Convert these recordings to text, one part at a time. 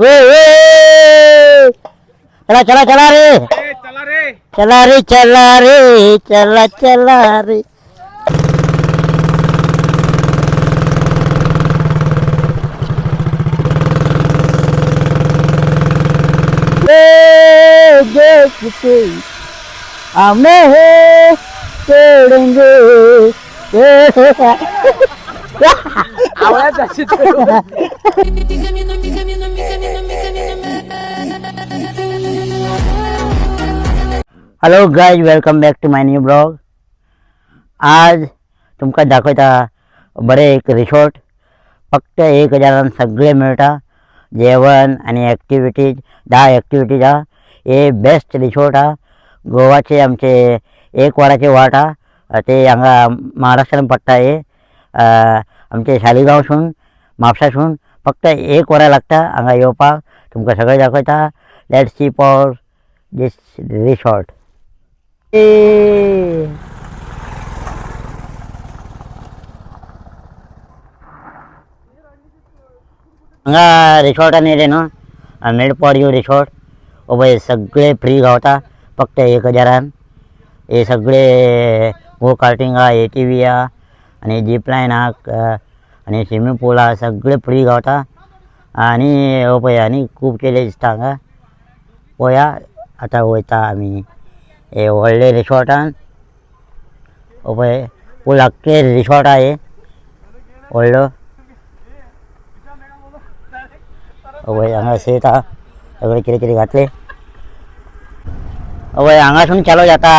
चला चला चला रे, चला रे. चला रे, चला रे, चला चला रे. हमें छोड़ेंगे. आवाज अशी hello guys, welcome back to my new blog. आज तुमका दाखवता बरे एक रिसॉर्ट. फक्त 1000 सगळे मिळता, जेवण आणि ॲक्टिव्हिटीज. 10 ॲक्टिव्हिटीज हा. हे बेस्ट रिसॉर्ट हा. गोवाचे आमचे एक वराचे वाट हा. ते हांगा महाराष्ट्रान पडटा. हे आमचे शालिगांवसून म्हापशासून फक्त 1 वरा लागता हांगा येवपाक. तुमकां सगळें दाखयता. Let's see for this resort. हांगा रिसॉर्टान येयले न्हू, मेड फॉर यू रिसॉर्ट. पळय सगळे फ्री गावता फक्त 1000. हे सगळे गो कार्टिंग हा, ATV हा आणि जीप लायन हा आणि स्विमींग पूल हा. सगळे फ्री गावता. आणि हो पळय आनी खूब केले दिसता हांगा. पळया आतां वयता आमी हे व्हडले रिसॉर्टान. हो पळय फूल आख्खे रिसॉर्ट हा हे व्हडलो. पळय हांगा सेट हा, सगळे कितें कितें घातले. पळय हांगासून चालू जाता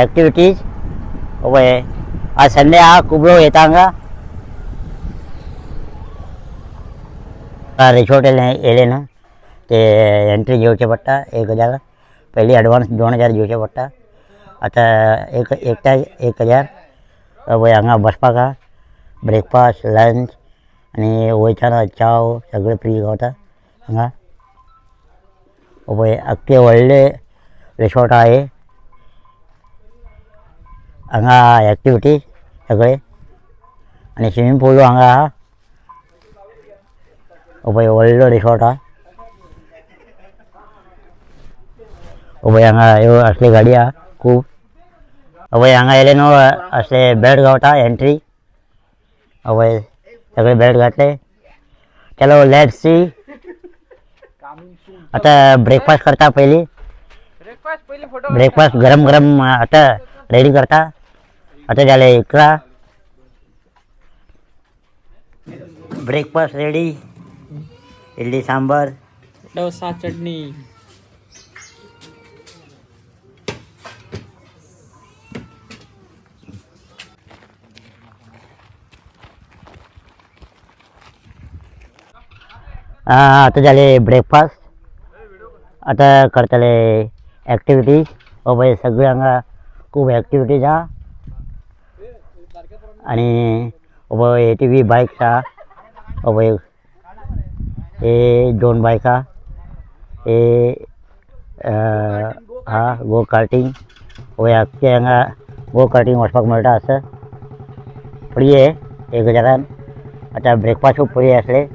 ॲक्टिविटीज. पळय आज संडे हा, खूब लोक येता हांगा. रिसॉर्ट येयले ना ते एंट्री घेवचे पडटा 1000. पयलीं एडवान्स 2000 दिवचे पडटा. आतां एकट्याक 1000. पळय हांगा बसपाक हा, ब्रेकफास्ट, लंच आनी वयताना चाव सगळे फ्री गावता हांगा. पळय आख्खे व्हडले रिसॉर्ट हा हे. हांगा ॲक्टिविटीज सगळे आनी स्विमींग पूल हांगा हा. पळय व्हडलो रिसॉर्ट हा. पळय हांगा ह्यो असले गाडी हा खूब. पळय हांगा येयले न्हू असले बेड गावता एंट्री. पळय सगळे बेड घातले. चलो लेट्स सी. आतां ब्रेकफास्ट करता पयलीं. ब्रेकफास्ट गरम गरम आतां रेडी करता. आतां जाले 11. Breakfast ready. इडली सांबर, डोसा, चटणी. आतां जाले ब्रेकफास्ट. आतां करतले ॲक्टिविटीज. पळय सगळे हांगा खूब ॲक्टिविटीज हा. आनी पळय ATV बायक्स हा. पळय हे 2 बायक हा. हे हा गो कार्टिंग. पळय आख्खे हांगा गो कार्टिंग वचपाक मेळटा असं. फ्री हे 1000. आतां ब्रेकफास्टूय फ्री आसले.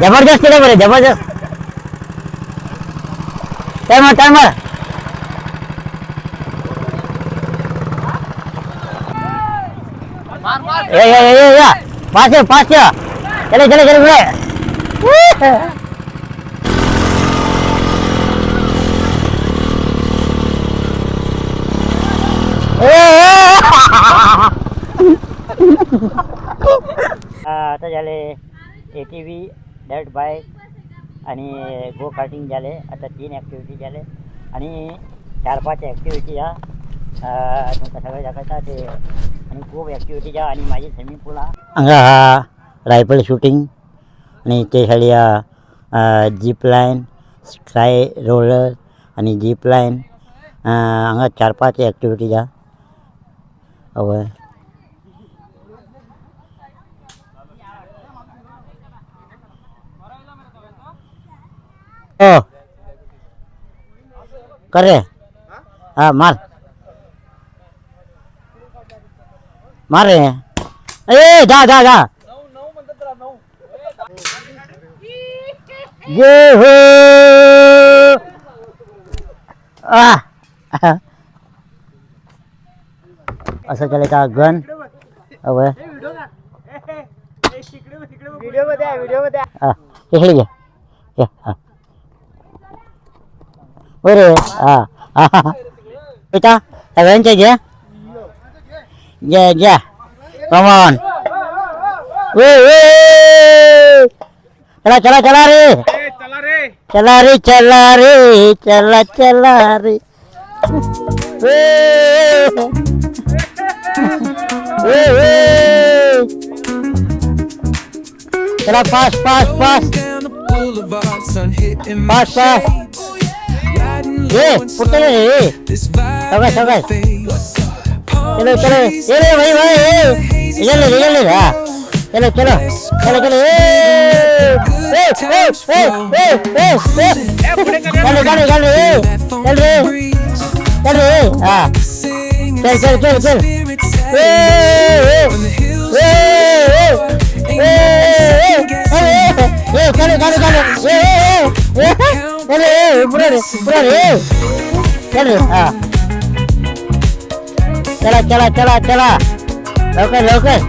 जबरदस्त केलं बरे, जबरदस्त. Timer timer. या फास्ट या. चले चले चले पुढे. आता झाले ATV, डर्ट बाईक आणि गो कार्टिंग झाले. आता 3 ॲक्टिव्हिटी झाले आणि 4-5 ॲक्टिव्हिटी हा तुमकां सगळे दाखयता. ते आणि खूप ॲक्टिव्हिटीच्या आणि माझी स्विमिंग पूल हांगा हा रायफल शूटिंग आणि ते sari jeep line sky roller आणि जीप लाईन हांगा 4-5 ॲक्टिव्हिटीच्या हवय हो कर रे हा मार मार रे ए जा जा जा ये हो असं केलं का गन हवं इकडे घे ये, हा. बरे हा बेटा सगळ्यांचे घ्या घ्या घ्या कमॉन चला चला चला रे चला रे चला रे चला रे चला pass pass pass pass pass ये पुट्टे रे सगळे सगळे चलो चलो ये रे भाई भाई इधर ले हाँ चलो चलो चलो चलो चल रे हाँ चल चल चल चल चलो चलो चलो पूरा रे चल रे हाँ चला चला चला चला लवकर लवकर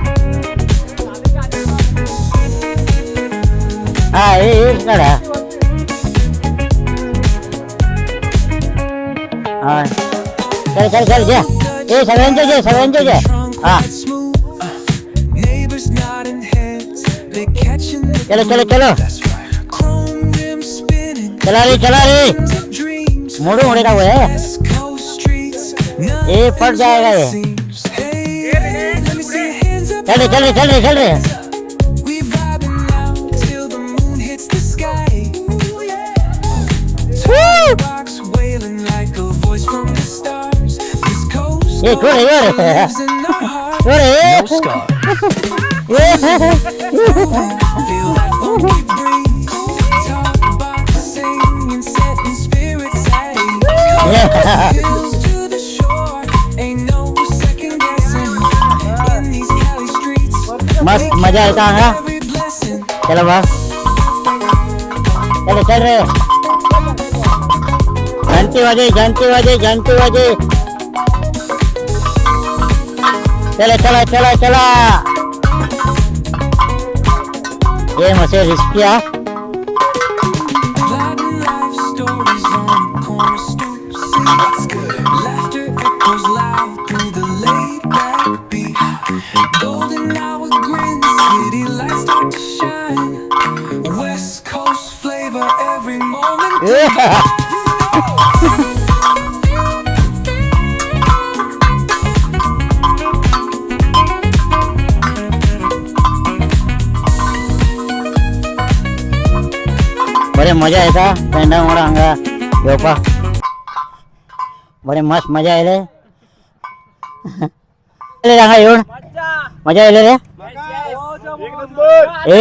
हाँ ये काढा हाँ चल चल चल घ्या ए सगळ्यांचे घे हाँ चलो चलो चलो चला रे मोड़ो मोड़े का वो है ये फट जाएगा ये चल रे ये मस्त मजा येता हा चलो बा चल रे घंटी वाजे चला ये मसे रिस्की है बरे मजा येता फ्रेंडा मोडा हांगा येवपाक बरे मस्त मजा येले हांगा येवन मजा येले रे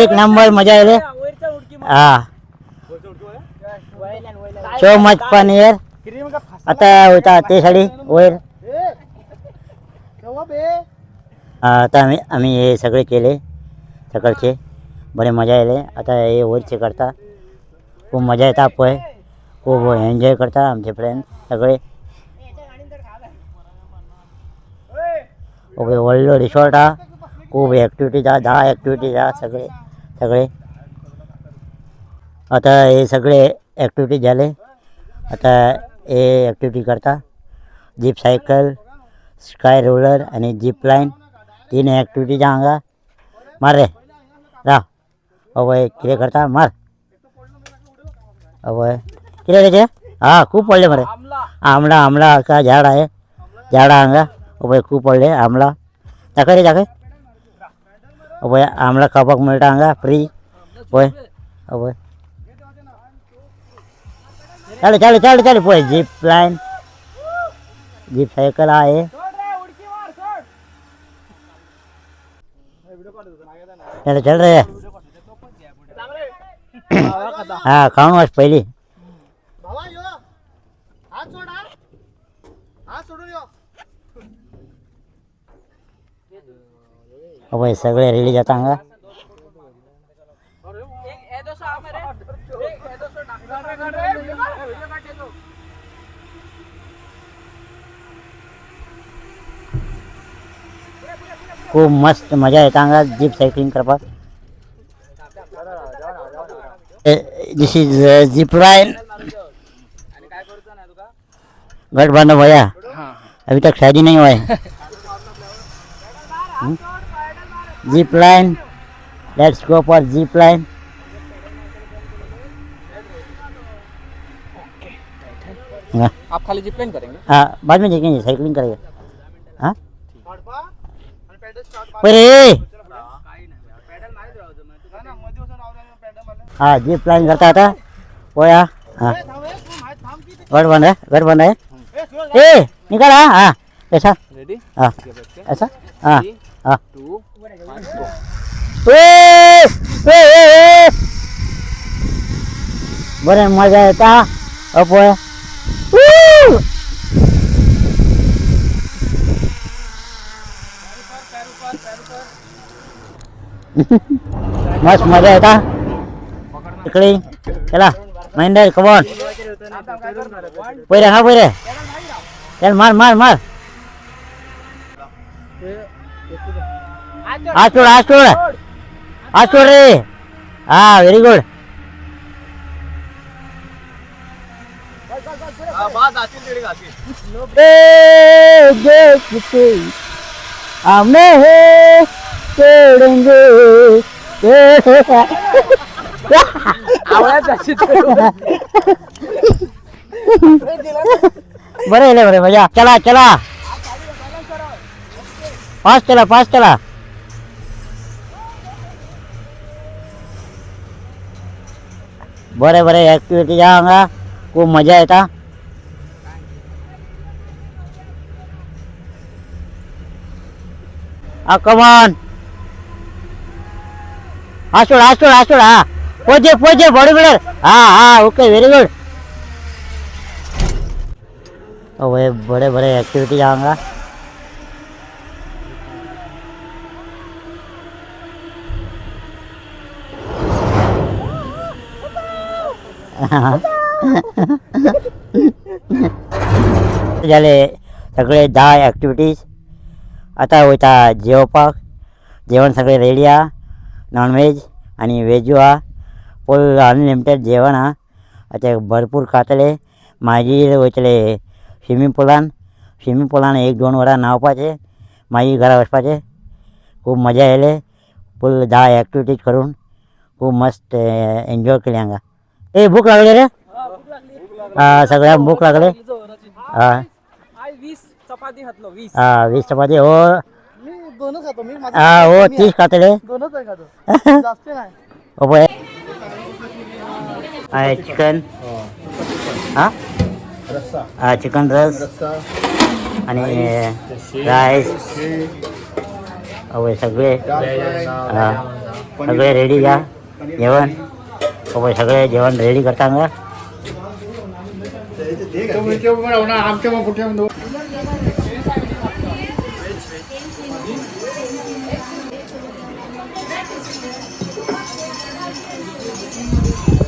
एक नंबर मजा येले हा सो मच फन हियर आता होता ते साडी वयर आता आम्ही हे सगळे केले सकाळचे बरे मजा येले आता हे वरचे करता खूप मजा येता पळय खूप एन्जॉय करता आमचे फ्रेंड सगळे ओके व्हडलो रिसॉर्ट हा खूप ॲक्टिविटीज हा 10 ॲक्टिविटीज हा सगळे आता हे सगळे ॲक्टिविटीज झाले आता हे ॲक्टिविटी करता जीप सायकल स्काय रोलर आणि जीप लाईन 3 ॲक्टिविटीज हांगा मार रे राव अवय कितें करता मार अवय कितें तेचे हाँ खूब पडले मरे आमला का झाड आहे झाडां हांगा अवय खूब पडले आमला दाखव रे दाखव पळय आमला खावपाक मेळटा हांगा फ्री पळय पळय चालू चालू चालू चालू पळय जीप लाईन जीप सायकल आहे चल चल रे हा खाऊन वाच पहिली पळय सगळे रेडी जाता हांगा खूप मस्त मजा येता हांगा जीप सायकलिंग करपाक दिस इज जीप लाइन गट बांधो भैया अभी तक शादी नहीं हुआ है jeep line let's go for jeep line आप खाली जिप लाइन करेंगे हाँ बाद में देखेंगे साइकिलिंग करेंगे हाँ परे हाँ जीप लाइन करता था वो या हाँ गट बंद है ए निकल हाँ ऐसा रेडी हाँ ऐसा हाँ हाँ 2 बरे मजा येता अपोय मस्त मजा येता इकडे चला महेंद्र कमॉन पहिले चल मार मार मार आज सोड रे हा व्हेरी गुड हमें छोड़ेंगे बरे मजा चला चला पाच चला बरे ऍक्टिव्हिटी या हांगा खूप मजा येता कमान हा सोड हा पोचे बॉडी बिल्डर हा ओके व्हेरी गुड बड़े एक्टिविटी जाऊंगा झाले सगळे 10 ॲक्टिविटीज आता वयता जेवपाक जेवण सगळे रेडी हा नॉनव्हेज आणि वेजू हा फुल अनलिमिटेड जेवण हा आता भरपूर खातले मागीर वयतले स्विमींग पुलान 1-2 वरां न्हावपाचे मागीर घरा वचपाचे खूब मजा येयले फुल 10 ॲक्टिविटीज करून खूब मस्त एन्जॉय केली हांगा ए भूक लागली रे सगळ्यांक भूक लागले हय 20 चपाती खातलो 20 20 चपाती हो मी दोनच खातो मी हो 30 खातले दोनच आहे खातो जास्त नाही हो बोय चिकन चिकन रस आणि राईस सगळे सगळे रेडी घ्या जेवण सगळे जेवण रेडी करता हांगा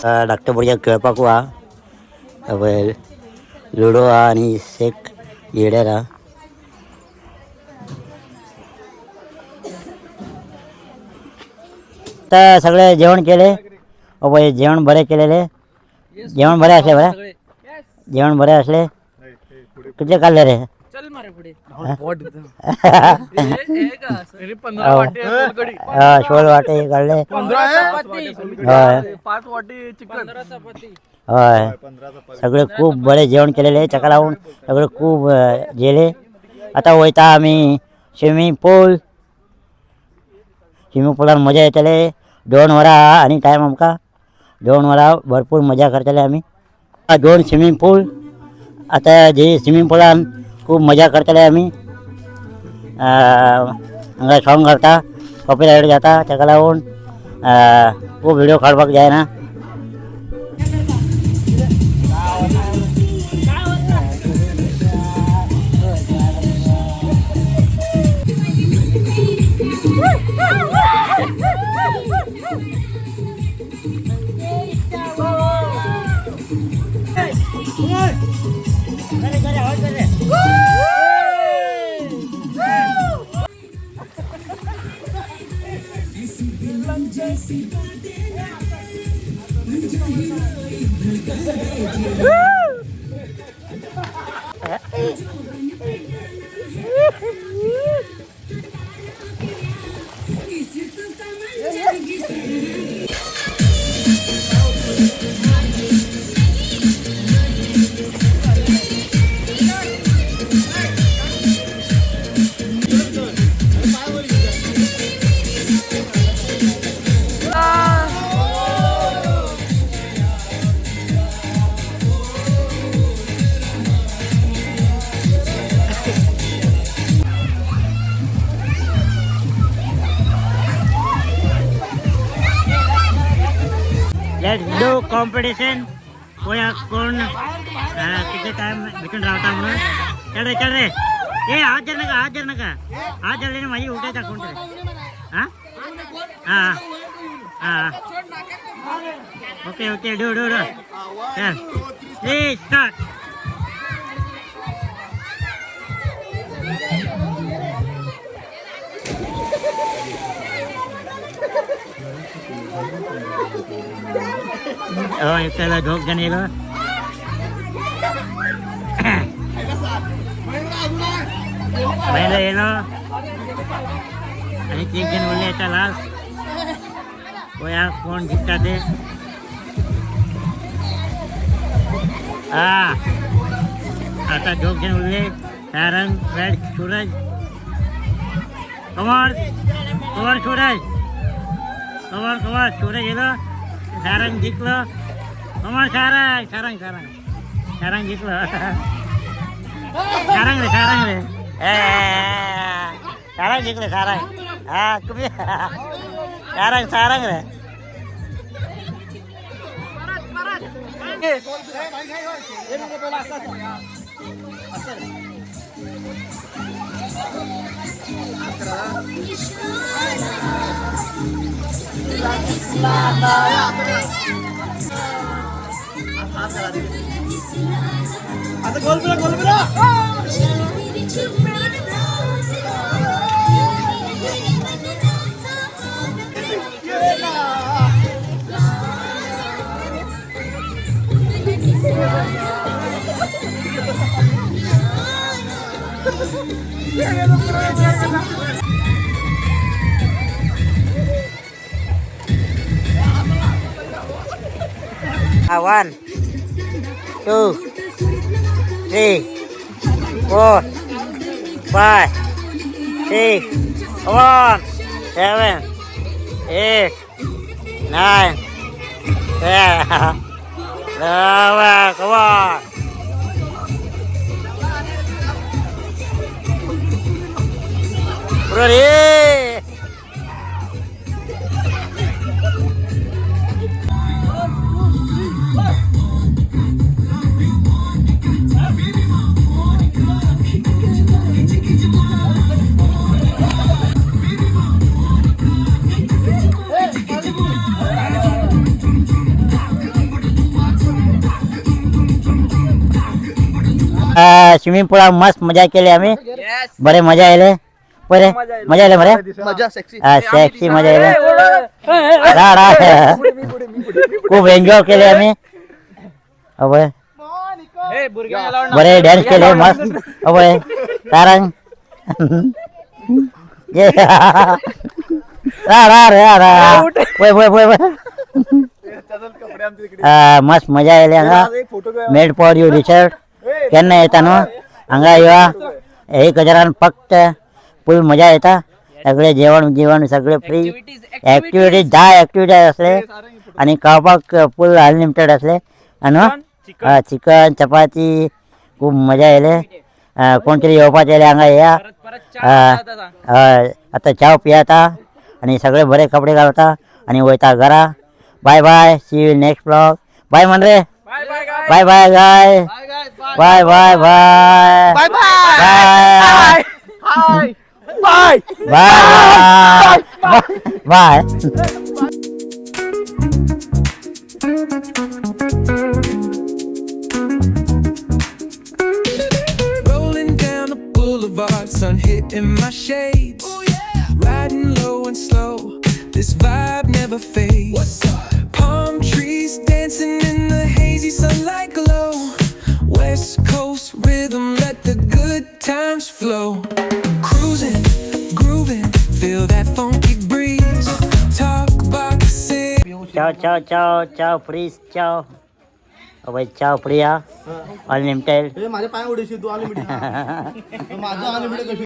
धाकटे भुरग्यांक खेळपाक हा लुडो हा आणि शेक येड्यार हा आता सगळे जेवण केले जेवण बरे केलेले जेवण बरे असले बरे जेवण बरे असले किती काढले रे चल मारे पुढे शोल वाटे काढले 5 वाटी चिकन 15 चपाती हय सगळे खूप बरे जेवण केलेले चका लावून सगळे खूप जेले आता वयता आम्ही स्विमींग पूल स्विमिंग पूलान मजा येतले 2 वरां आनी टायम आमकां 2 वरां भरपूर मजा करतले आमी 2 स्विमिंग पूल आता जे स्विमिंग पूलान खूब मजा करतले आमी हांगा सॉंग घालता कॉपीराइट जाता ताका लागून खूब व्हिडिओ काडपाक जायना लेट्स डू कॉम्पिटिशन कोण किती टाइम भेटून राहता म्हणून चल रे ए हात जर नका हात जरले माझी उठायचा कोणतरी हां हां हां ओके डू चल प्लीज स्टार्ट त्याला झोप जण येलो पहिलं येलो आणि 3 जण बोलले आता लास्ट कोया कोण जिंकता ते आता 2 जण बोलले सारंग रेड सूरज कमर सूरज येलो सारंग जिंकलं कमर सारंग जिंकलं सारंग रे सारंग जिंकले हा तुम्ही सारंग रे आता गोल बिरा One, 2, 3, 4, 5, 6, come on, 7, 8, 9, 10, 11, come on. Ready? Swimming पूल मस्त मजा केली आम्ही बरे मजा आले बरे मजा आले बरे मजा सेक्सी सेक्सी मजा आले खूप एन्जॉय केले आम्ही अबे बरे डान्स केले मस्त अबे सारंग ये मस्त मजा आयली हांगा मेड फॉर यू रिसर्च केन्ना येता न्हू हांगा येवा 1000 फक्त फूल मजा येता सगळे जेवण सगळे फ्री Activities. ॲक्टिव्हिटीज 10 ॲक्टिव्हिटी असले आणि खावपाक फुल अनलिमिटेड असले आणि चिकन चपाती खूप मजा येले कोणतरी येवपाचे येले हांगा या परत परत चहा जाता जा. आता चाव पियाता आणि सगळे बरे कपडे घालता आणि वयता घरा bye bye see you next blog bye म्हण रे bye bye guy bye bye guy bye bye bye bye bye bye bye bye Rolling down the boulevard, sun hitting my shades. Riding low and slow, this vibe never fades. Palm trees dancing in the hazy sunlight glow. West Coast rhythm, let the good times flow. Cruising, grooving, feel that funky breeze. Talk boxing. चाव please चाव भाई चाव Priya unlimited माझ्या पाय उडीशी तू unlimited माझं unlimited कशी